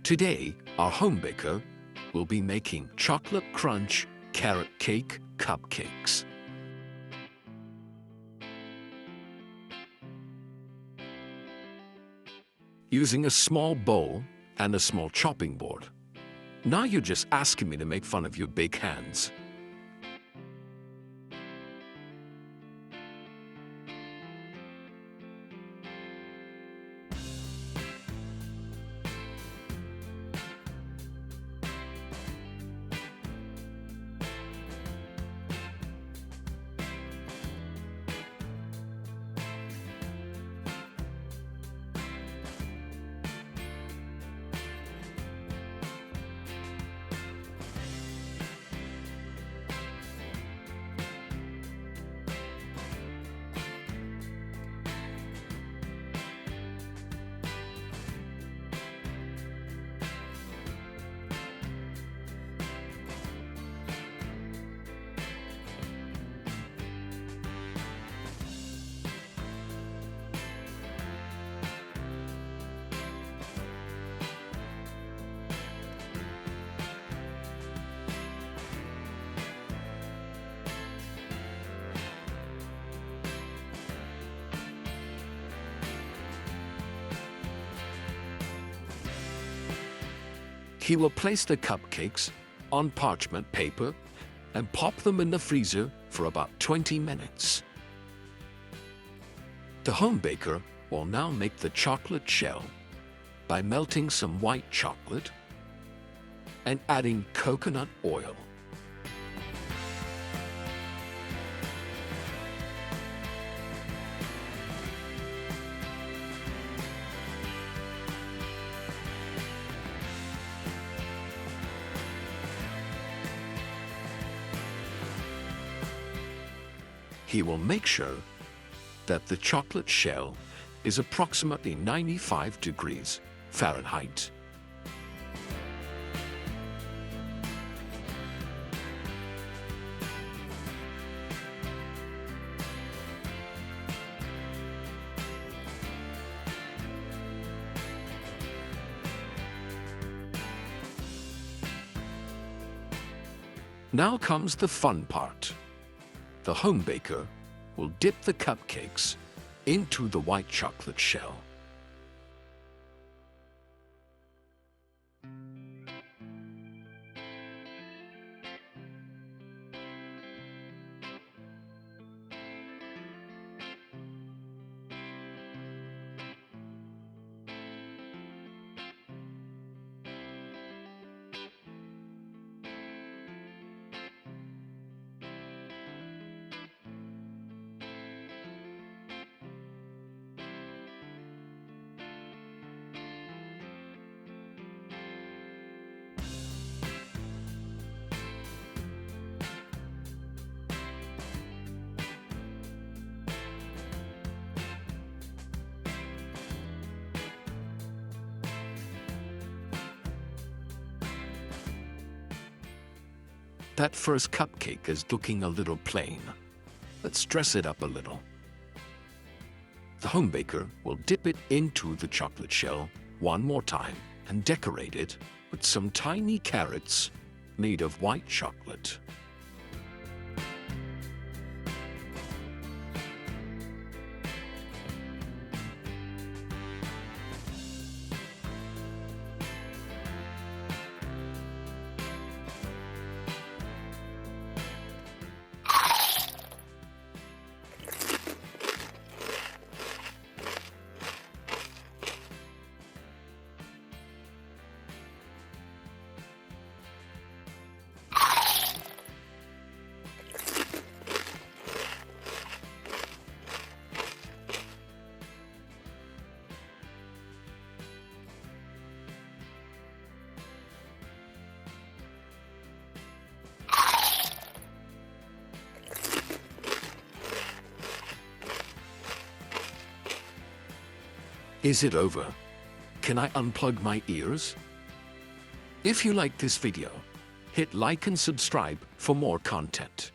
Today, our home baker will be making chocolate crunch carrot cake cupcakes. Using a small bowl and a small chopping board. Now you're just asking me to make fun of your big hands. He will place the cupcakes on parchment paper and pop them in the freezer for about 20 minutes. The home baker will now make the chocolate shell by melting some white chocolate and adding coconut oil. He will make sure that the chocolate shell is approximately 95 degrees Fahrenheit. Now comes the fun part. The home baker will dip the cupcakes into the white chocolate shell. That first cupcake is looking a little plain. Let's dress it up a little. The home baker will dip it into the chocolate shell one more time and decorate it with some tiny carrots made of white chocolate. Is it over? Can I unplug my ears? If you like this video, hit like and subscribe for more content.